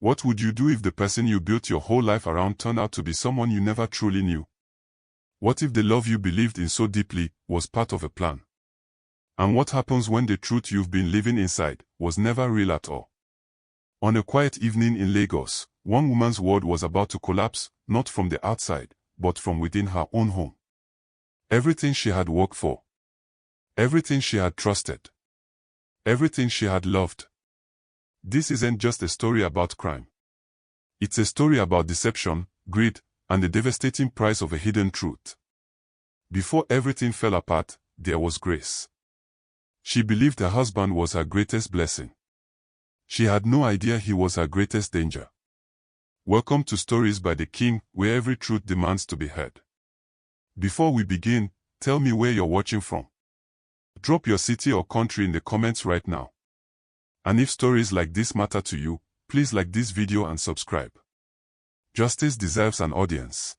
What would you do if the person you built your whole life around turned out to be someone you never truly knew? What if the love you believed in so deeply was part of a plan? And what happens when the truth you've been living inside was never real at all? On a quiet evening in Lagos, one woman's world was about to collapse, not from the outside, but from within her own home. Everything she had worked for, everything she had trusted, everything she had loved. This isn't just a story about crime. It's a story about deception, greed, and the devastating price of a hidden truth. Before everything fell apart, there was Grace. She believed her husband was her greatest blessing. She had no idea he was her greatest danger. Welcome to Stories by the King, where every truth demands to be heard. Before we begin, tell me where you're watching from. Drop your city or country in the comments right now. And if stories like this matter to you, please like this video and subscribe. Justice deserves an audience.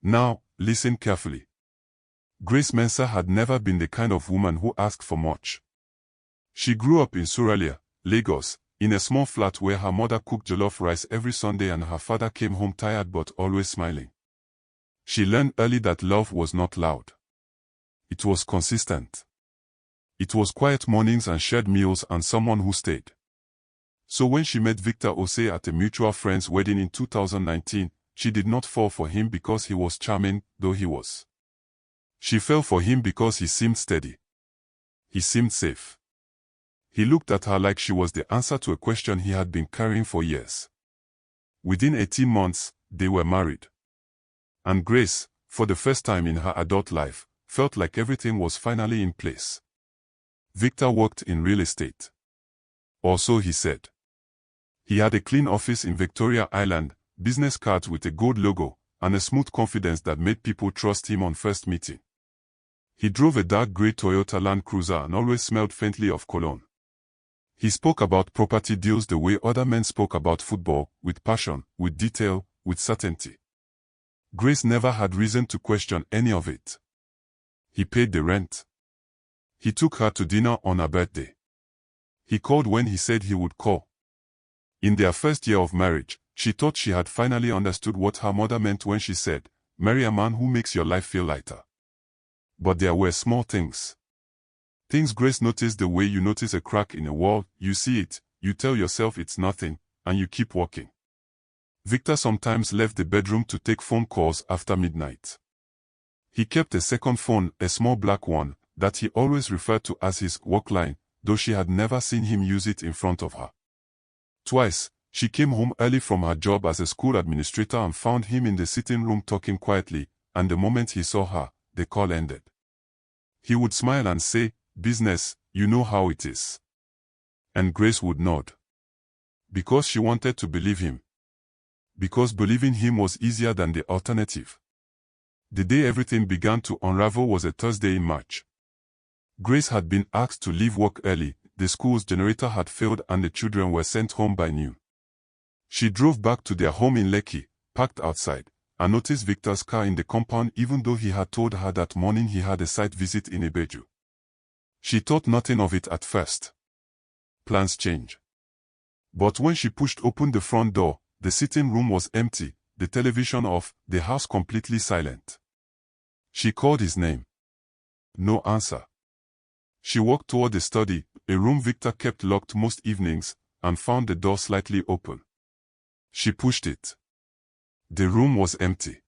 Now, listen carefully. Grace Mensah had never been the kind of woman who asked for much. She grew up in Surulere, Lagos, in a small flat where her mother cooked jollof rice every Sunday and her father came home tired but always smiling. She learned early that love was not loud. It was consistent. It was quiet mornings and shared meals and someone who stayed. So when she met Victor Osei at a mutual friend's wedding in 2019, she did not fall for him because he was charming, though he was. She fell for him because he seemed steady. He seemed safe. He looked at her like she was the answer to a question he had been carrying for years. Within 18 months, they were married. And Grace, for the first time in her adult life, felt like everything was finally in place. Victor worked in real estate. Or so he said. He had a clean office in Victoria Island, business cards with a gold logo, and a smooth confidence that made people trust him on first meeting. He drove a dark grey Toyota Land Cruiser and always smelled faintly of cologne. He spoke about property deals the way other men spoke about football, with passion, with detail, with certainty. Grace never had reason to question any of it. He paid the rent. He took her to dinner on her birthday. He called when he said he would call. In their first year of marriage, she thought she had finally understood what her mother meant when she said, "Marry a man who makes your life feel lighter." But there were small things. Things Grace noticed the way you notice a crack in a wall, you see it, you tell yourself it's nothing, and you keep walking. Victor sometimes left the bedroom to take phone calls after midnight. He kept a second phone, a small black one, that he always referred to as his work line, though she had never seen him use it in front of her. Twice, she came home early from her job as a school administrator and found him in the sitting room talking quietly, and the moment he saw her, the call ended. He would smile and say, "Business, you know how it is." And Grace would nod. Because she wanted to believe him. Because believing him was easier than the alternative. The day everything began to unravel was a Thursday in March. Grace had been asked to leave work early, the school's generator had failed and the children were sent home by noon. She drove back to their home in Lekki, parked outside, and noticed Victor's car in the compound even though he had told her that morning he had a site visit in Ibeju. She thought nothing of it at first. Plans change. But when she pushed open the front door, the sitting room was empty, the television off, the house completely silent. She called his name. No answer. She walked toward the study, a room Victor kept locked most evenings, and found the door slightly open. She pushed it. The room was empty.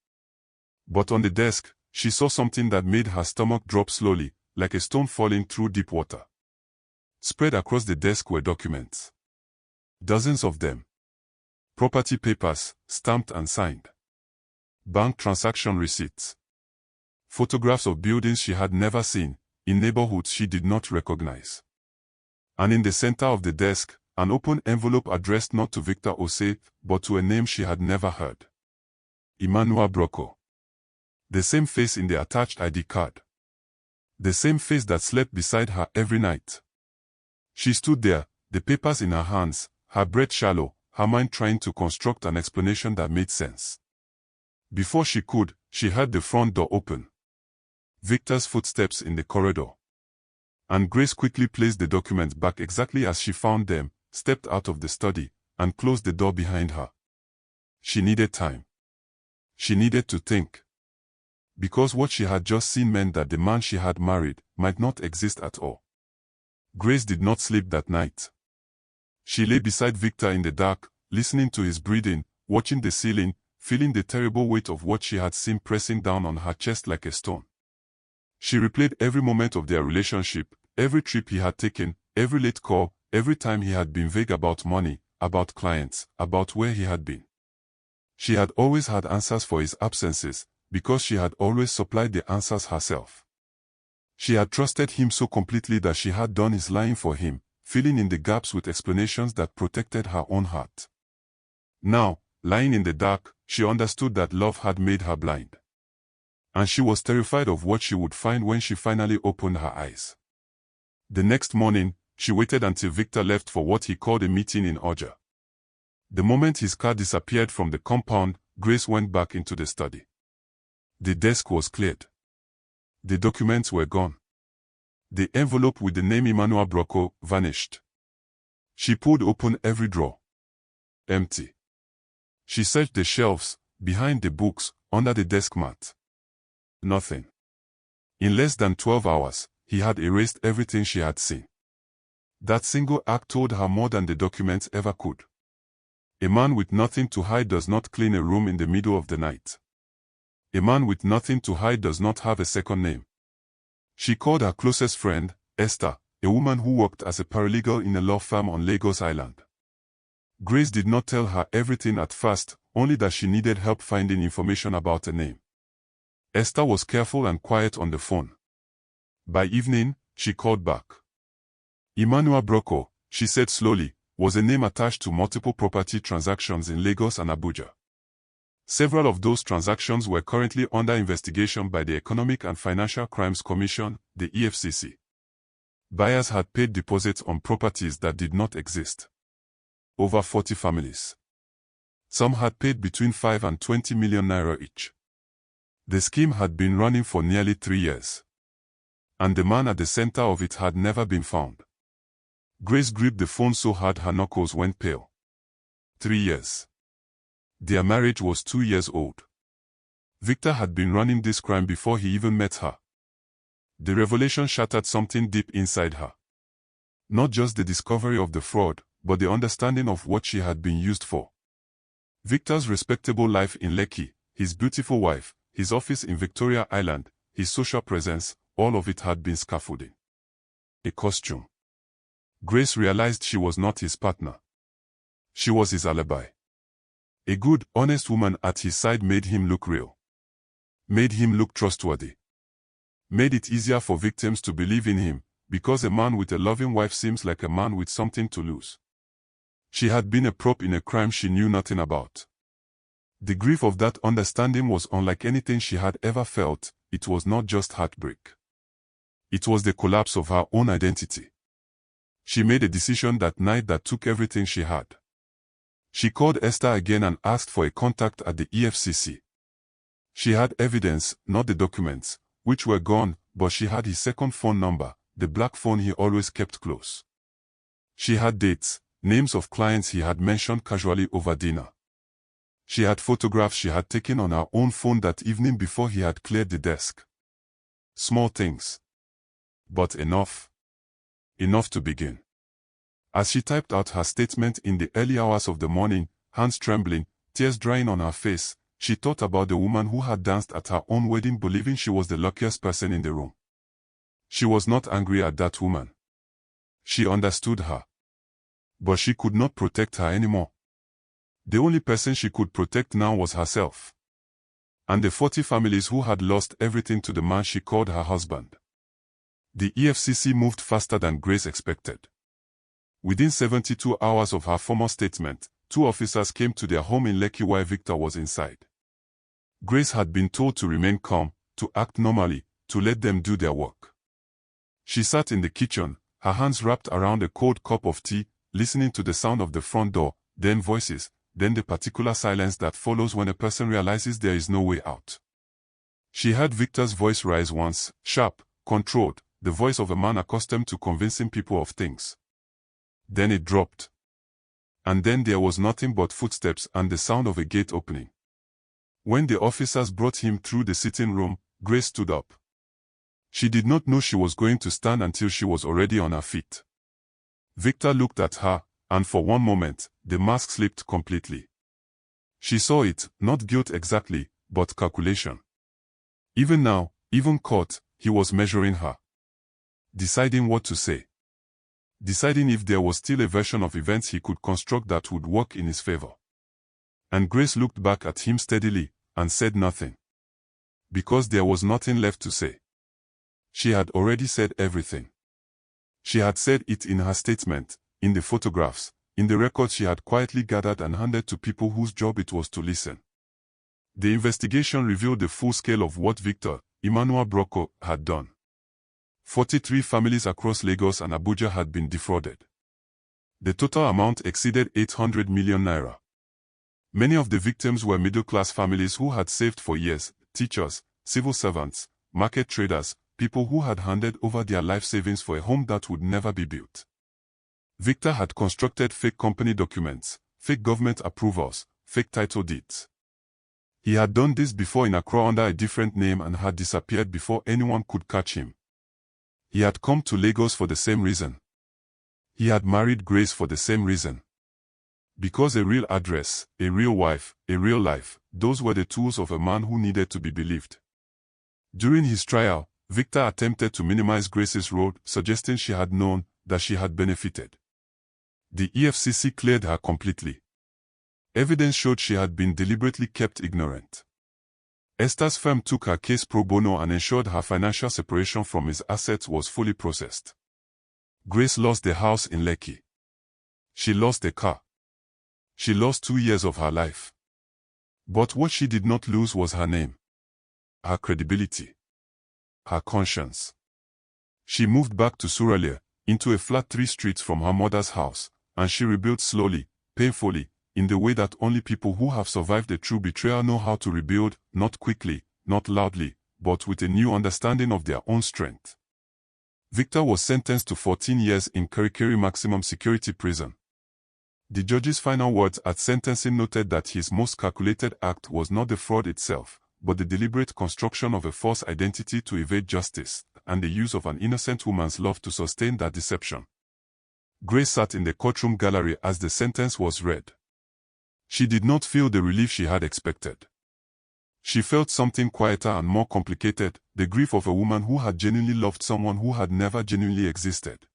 But on the desk, she saw something that made her stomach drop slowly, like a stone falling through deep water. Spread across the desk were documents. Dozens of them. Property papers, stamped and signed. Bank transaction receipts. Photographs of buildings she had never seen, in neighborhoods she did not recognize. And in the center of the desk, an open envelope addressed not to Victor Osei, but to a name she had never heard. Emmanuel Brocco. The same face in the attached ID card. The same face that slept beside her every night. She stood there, the papers in her hands, her breath shallow, her mind trying to construct an explanation that made sense. Before she could, she heard the front door open. Victor's footsteps in the corridor. And Grace quickly placed the documents back exactly as she found them, stepped out of the study, and closed the door behind her. She needed time. She needed to think. Because what she had just seen meant that the man she had married might not exist at all. Grace did not sleep that night. She lay beside Victor in the dark, listening to his breathing, watching the ceiling, feeling the terrible weight of what she had seen pressing down on her chest like a stone. She replayed every moment of their relationship, every trip he had taken, every late call, every time he had been vague about money, about clients, about where he had been. She had always had answers for his absences, because she had always supplied the answers herself. She had trusted him so completely that she had done his lying for him, filling in the gaps with explanations that protected her own heart. Now, lying in the dark, she understood that love had made her blind. And she was terrified of what she would find when she finally opened her eyes. The next morning, she waited until Victor left for what he called a meeting in Oja. The moment his car disappeared from the compound, Grace went back into the study. The desk was cleared. The documents were gone. The envelope with the name Emmanuel Brocco vanished. She pulled open every drawer. Empty. She searched the shelves, behind the books, under the desk mat. Nothing. In less than 12 hours, he had erased everything she had seen. That single act told her more than the documents ever could. A man with nothing to hide does not clean a room in the middle of the night. A man with nothing to hide does not have a second name. She called her closest friend, Esther, a woman who worked as a paralegal in a law firm on Lagos Island. Grace did not tell her everything at first, only that she needed help finding information about a name. Esther was careful and quiet on the phone. By evening, she called back. Emmanuel Brocco, she said slowly, was a name attached to multiple property transactions in Lagos and Abuja. Several of those transactions were currently under investigation by the Economic and Financial Crimes Commission, the EFCC. Buyers had paid deposits on properties that did not exist. Over 40 families. Some had paid between 5 and 20 million naira each. The scheme had been running for nearly 3 years. And the man at the center of it had never been found. Grace gripped the phone so hard her knuckles went pale. 3 years. Their marriage was 2 years old. Victor had been running this crime before he even met her. The revelation shattered something deep inside her. Not just the discovery of the fraud, but the understanding of what she had been used for. Victor's respectable life in Lekki, his beautiful wife, his office in Victoria Island, his social presence, all of it had been scaffolding. A costume. Grace realized she was not his partner. She was his alibi. A good, honest woman at his side made him look real. Made him look trustworthy. Made it easier for victims to believe in him, because a man with a loving wife seems like a man with something to lose. She had been a prop in a crime she knew nothing about. The grief of that understanding was unlike anything she had ever felt. It was not just heartbreak. It was the collapse of her own identity. She made a decision that night that took everything she had. She called Esther again and asked for a contact at the EFCC. She had evidence, not the documents, which were gone, but she had his second phone number, the black phone he always kept close. She had dates, names of clients he had mentioned casually over dinner. She had photographs she had taken on her own phone that evening before he had cleared the desk. Small things. But enough. Enough to begin. As she typed out her statement in the early hours of the morning, hands trembling, tears drying on her face, she thought about the woman who had danced at her own wedding believing she was the luckiest person in the room. She was not angry at that woman. She understood her. But she could not protect her anymore. The only person she could protect now was herself. And the 40 families who had lost everything to the man she called her husband. The EFCC moved faster than Grace expected. Within 72 hours of her formal statement, 2 officers came to their home in Lekki while Victor was inside. Grace had been told to remain calm, to act normally, to let them do their work. She sat in the kitchen, her hands wrapped around a cold cup of tea, listening to the sound of the front door, then voices, then the particular silence that follows when a person realizes there is no way out. She heard Victor's voice rise once, sharp, controlled, the voice of a man accustomed to convincing people of things. Then it dropped. And then there was nothing but footsteps and the sound of a gate opening. When the officers brought him through the sitting room, Grace stood up. She did not know she was going to stand until she was already on her feet. Victor looked at her, and for one moment, the mask slipped completely. She saw it, not guilt exactly, but calculation. Even now, even caught, he was measuring her. Deciding what to say. Deciding if there was still a version of events he could construct that would work in his favor. And Grace looked back at him steadily, and said nothing. Because there was nothing left to say. She had already said everything. She had said it in her statement, in the photographs, in the records she had quietly gathered and handed to people whose job it was to listen. The investigation revealed the full scale of what Victor Emmanuel Brocco had done. 43 families across Lagos and Abuja had been defrauded. The total amount exceeded 800 million naira. Many of the victims were middle-class families who had saved for years, teachers, civil servants, market traders, people who had handed over their life savings for a home that would never be built. Victor had constructed fake company documents, fake government approvals, fake title deeds. He had done this before in Accra under a different name and had disappeared before anyone could catch him. He had come to Lagos for the same reason. He had married Grace for the same reason. Because a real address, a real wife, a real life, those were the tools of a man who needed to be believed. During his trial, Victor attempted to minimize Grace's role, suggesting she had known, that she had benefited. The EFCC cleared her completely. Evidence showed she had been deliberately kept ignorant. Esther's firm took her case pro bono and ensured her financial separation from his assets was fully processed. Grace lost the house in Lekki. She lost the car. She lost 2 years of her life. But what she did not lose was her name, her credibility, her conscience. She moved back to Surulere, into a flat 3 streets from her mother's house, and she rebuilt slowly, painfully, in the way that only people who have survived a true betrayal know how to rebuild, not quickly, not loudly, but with a new understanding of their own strength. Victor was sentenced to 14 years in Kirikiri Maximum Security Prison. The judge's final words at sentencing noted that his most calculated act was not the fraud itself, but the deliberate construction of a false identity to evade justice, and the use of an innocent woman's love to sustain that deception. Grace sat in the courtroom gallery as the sentence was read. She did not feel the relief she had expected. She felt something quieter and more complicated, the grief of a woman who had genuinely loved someone who had never genuinely existed.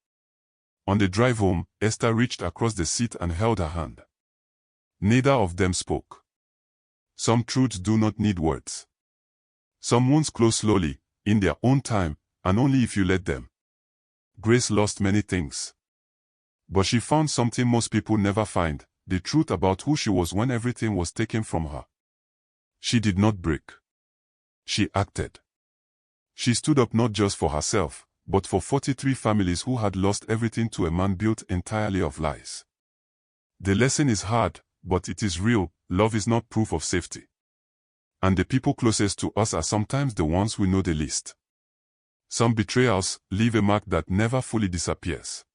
On the drive home, Esther reached across the seat and held her hand. Neither of them spoke. Some truths do not need words. Some wounds close slowly, in their own time, and only if you let them. Grace lost many things. But she found something most people never find, the truth about who she was when everything was taken from her. She did not break. She acted. She stood up not just for herself, but for 43 families who had lost everything to a man built entirely of lies. The lesson is hard, but it is real. Love is not proof of safety. And the people closest to us are sometimes the ones we know the least. Some betrayals leave a mark that never fully disappears.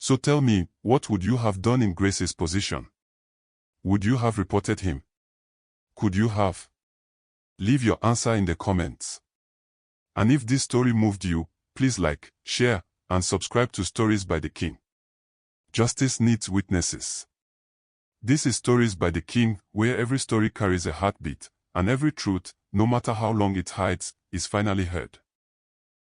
So tell me, what would you have done in Grace's position? Would you have reported him? Could you have? Leave your answer in the comments. And if this story moved you, please like, share, and subscribe to Stories by the King. Justice needs witnesses. This is Stories by the King, where every story carries a heartbeat, and every truth, no matter how long it hides, is finally heard.